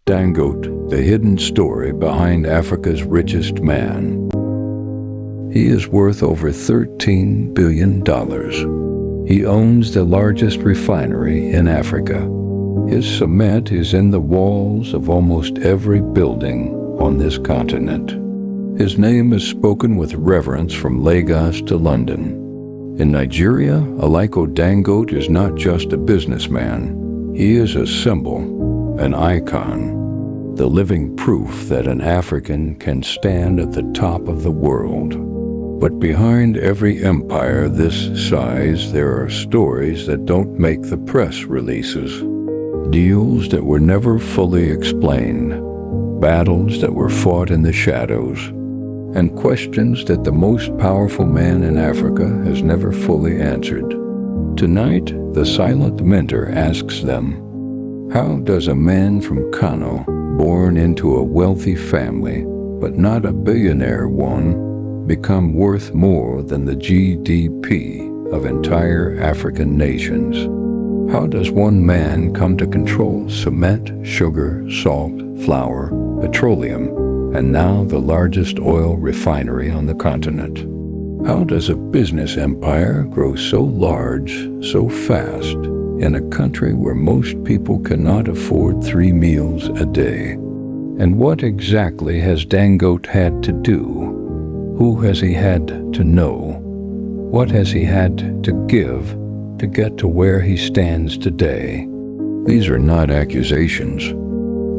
Dangote, the hidden story behind Africa's richest man. He is worth over $13 billion. He owns the largest refinery in Africa. His cement is in the walls of almost every building on this continent. His name is spoken with reverence from Lagos to London. In Nigeria, Aliko Dangote is not just a businessman. He is a symbol, an icon, the living proof that an African can stand at the top of the world. But behind every empire this size, there are stories that don't make the press releases. Deals that were never fully explained, battles that were fought in the shadows, and questions that the most powerful man in Africa has never fully answered. Tonight, the silent mentor asks them, how does a man from Kano, born into a wealthy family, but not a billionaire one, become worth more than the GDP of entire African nations? How does one man come to control cement, sugar, salt, flour, petroleum, and now the largest oil refinery on the continent? How does a business empire grow so large, so fast, in a country where most people cannot afford 3 meals a day? And what exactly has Dangote had to do? Who has he had to know? What has he had to give to get to where he stands today? These are not accusations.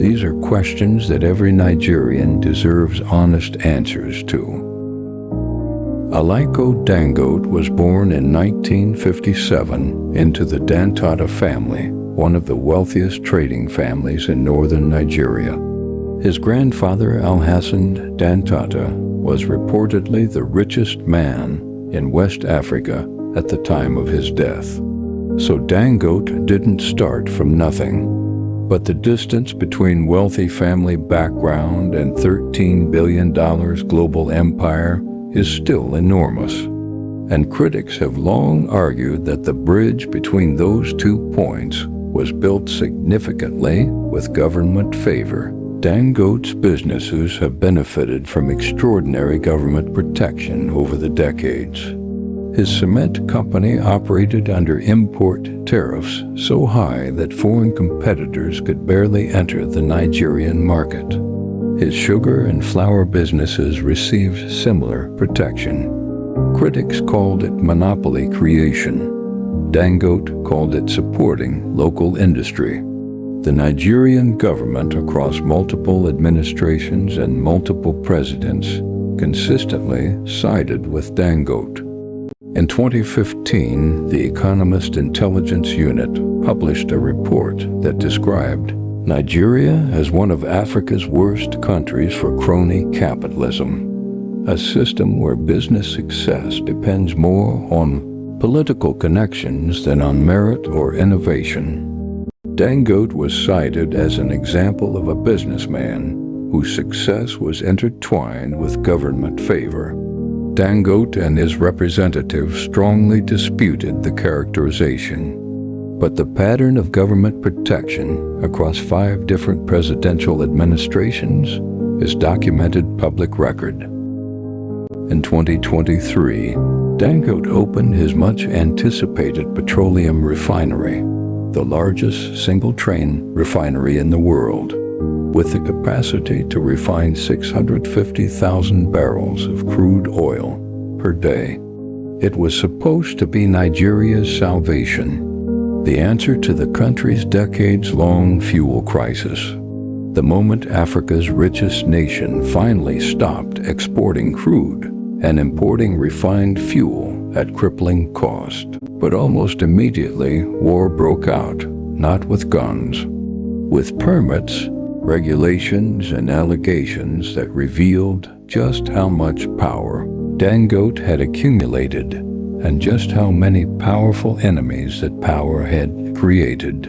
These are questions that every Nigerian deserves honest answers to. Aliko Dangote was born in 1957 into the Dangote family, one of the wealthiest trading families in northern Nigeria. His grandfather, Alhassan Dangote, was reportedly the richest man in West Africa at the time of his death. So Dangote didn't start from nothing. But the distance between wealthy family background and $13 billion global empire is still enormous. And critics have long argued that the bridge between those 2 points was built significantly with government favor. Dangote's businesses have benefited from extraordinary government protection over the decades. His cement company operated under import tariffs so high that foreign competitors could barely enter the Nigerian market. His sugar and flour businesses received similar protection. Critics called it monopoly creation. Dangote called it supporting local industry. The Nigerian government, across multiple administrations and multiple presidents, consistently sided with Dangote. In 2015, the Economist Intelligence Unit published a report that described Nigeria as one of Africa's worst countries for crony capitalism, a system where business success depends more on political connections than on merit or innovation. Dangote was cited as an example of a businessman whose success was intertwined with government favor. Dangote and his representatives strongly disputed the characterization. But the pattern of government protection across 5 different presidential administrations is documented public record. In 2023, Dangote opened his much-anticipated petroleum refinery, the largest single-train refinery in the world, with the capacity to refine 650,000 barrels of crude oil per day. It was supposed to be Nigeria's salvation, the answer to the country's decades-long fuel crisis. The moment Africa's richest nation finally stopped exporting crude and importing refined fuel at crippling cost. But almost immediately, war broke out, not with guns, with permits, regulations, and allegations that revealed just how much power Dangote had accumulated and just how many powerful enemies that power had created.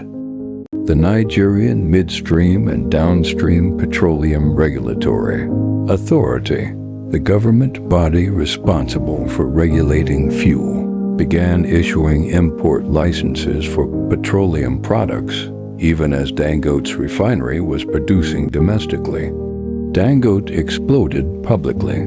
The Nigerian Midstream and Downstream Petroleum Regulatory Authority, the government body responsible for regulating fuel, began issuing import licenses for petroleum products even as Dangote's refinery was producing domestically. Dangote exploded publicly,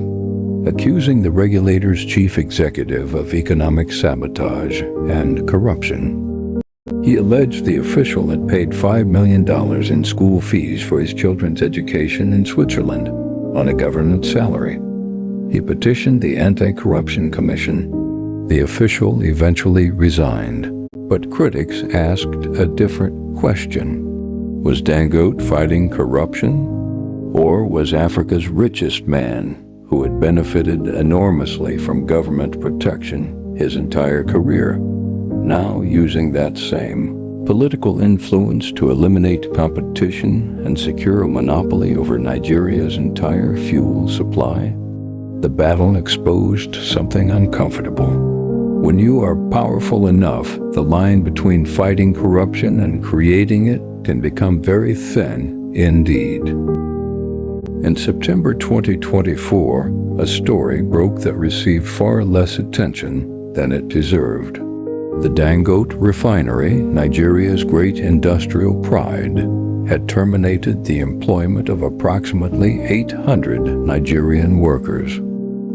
accusing the regulator's chief executive of economic sabotage and corruption. He alleged the official had paid $5 million in school fees for his children's education in Switzerland on a government salary. He petitioned the Anti-Corruption Commission. The official eventually resigned, but critics asked a different question. Was Dangote fighting corruption? Or was Africa's richest man, who had benefited enormously from government protection his entire career, now using that same political influence to eliminate competition and secure a monopoly over Nigeria's entire fuel supply? The battle exposed something uncomfortable. When you are powerful enough, the line between fighting corruption and creating it can become very thin indeed. In September 2024, a story broke that received far less attention than it deserved. The Dangote refinery, Nigeria's great industrial pride, had terminated the employment of approximately 800 Nigerian workers.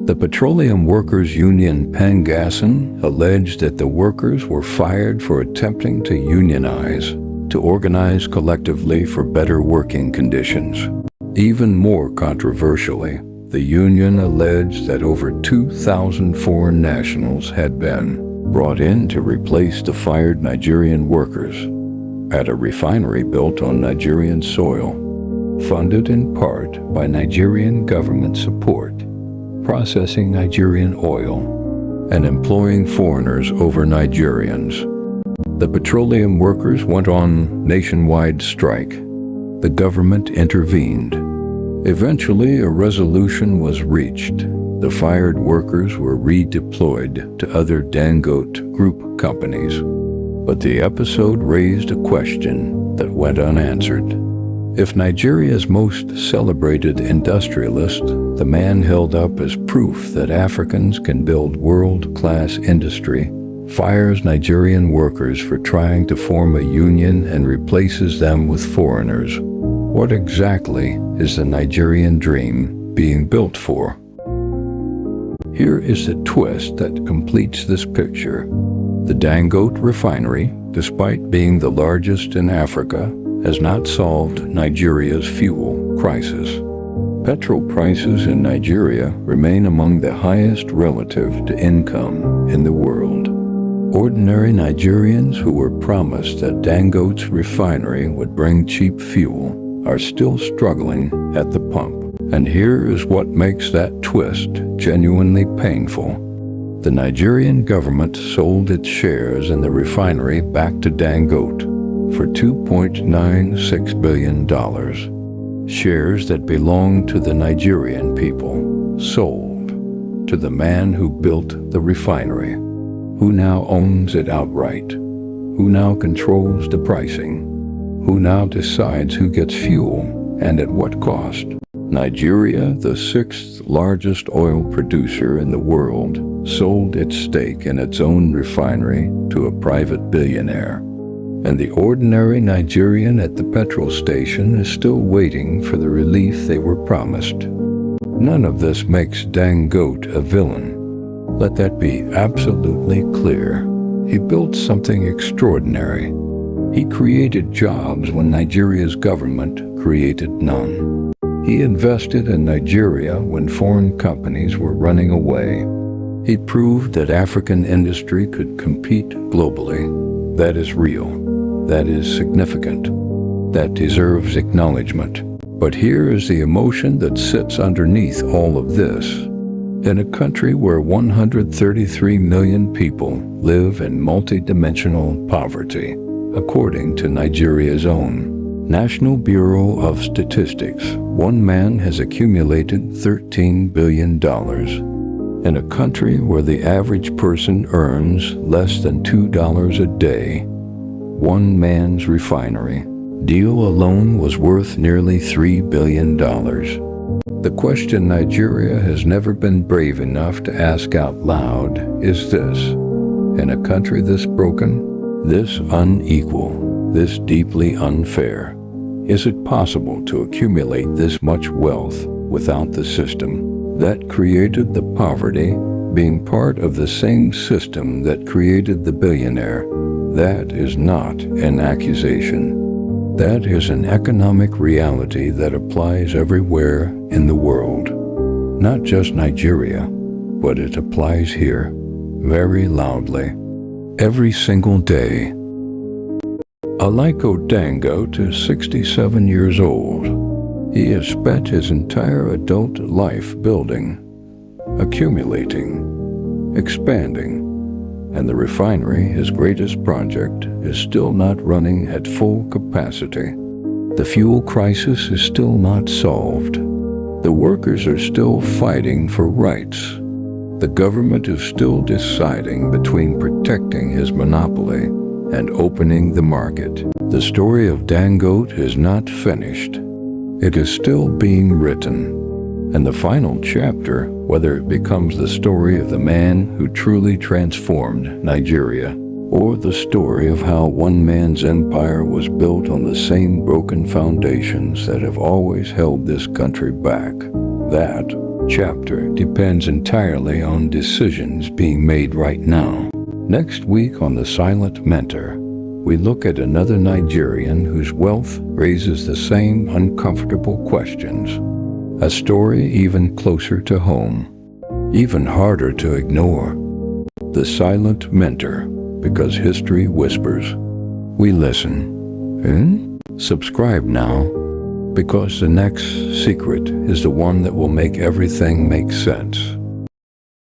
The Petroleum Workers Union Pangasin alleged that the workers were fired for attempting to unionize, to organize collectively for better working conditions. Even more controversially, the union alleged that over 2,000 foreign nationals had been brought in to replace the fired Nigerian workers at a refinery built on Nigerian soil, funded in part by Nigerian government support, processing Nigerian oil, and employing foreigners over Nigerians. The petroleum workers went on nationwide strike. The government intervened. Eventually, a resolution was reached. The fired workers were redeployed to other Dangote Group companies. But the episode raised a question that went unanswered. If Nigeria's most celebrated industrialist, the man held up as proof that Africans can build world-class industry, fires Nigerian workers for trying to form a union and replaces them with foreigners, what exactly is the Nigerian dream being built for? Here is the twist that completes this picture. The Dangote refinery, despite being the largest in Africa, has not solved Nigeria's fuel crisis. Petrol prices in Nigeria remain among the highest relative to income in the world. Ordinary Nigerians who were promised that Dangote's refinery would bring cheap fuel are still struggling at the pump. And here is what makes that twist genuinely painful. The Nigerian government sold its shares in the refinery back to Dangote for $2.96 billion. Shares that belonged to the Nigerian people, sold to the man who built the refinery, who now owns it outright, who now controls the pricing, who now decides who gets fuel and at what cost. Nigeria, the sixth largest oil producer in the world, sold its stake in its own refinery to a private billionaire. And the ordinary Nigerian at the petrol station is still waiting for the relief they were promised. None of this makes Dangote a villain. Let that be absolutely clear. He built something extraordinary. He created jobs when Nigeria's government created none. He invested in Nigeria when foreign companies were running away. He proved that African industry could compete globally. That is real. That is significant. That deserves acknowledgement. But here is the emotion that sits underneath all of this. In a country where 133 million people live in multidimensional poverty, according to Nigeria's own National Bureau of Statistics, one man has accumulated $13 billion. In a country where the average person earns less than $2 a day, one man's refinery deal alone was worth nearly $3 billion. The question Nigeria has never been brave enough to ask out loud is this: in a country this broken, this unequal, this deeply unfair. Is it possible to accumulate this much wealth without the system that created the poverty being part of the same system that created the billionaire? That is not an accusation. That is an economic reality that applies everywhere in the world. Not just Nigeria, but it applies here very loudly. Every single day. Aliko Dangote is 67 years old. He has spent his entire adult life building, accumulating, expanding, and the refinery, his greatest project, is still not running at full capacity. The fuel crisis is still not solved. The workers are still fighting for rights. The government is still deciding between protecting his monopoly and opening the market. The story of Dangote is not finished. It is still being written. And the final chapter, whether it becomes the story of the man who truly transformed Nigeria, or the story of how one man's empire was built on the same broken foundations that have always held this country back, that chapter depends entirely on decisions being made right now. Next week on The Silent Mentor, we look at another Nigerian whose wealth raises the same uncomfortable questions. A story even closer to home, even harder to ignore. The Silent Mentor, because history whispers. We listen. Subscribe now, because the next secret is the one that will make everything make sense.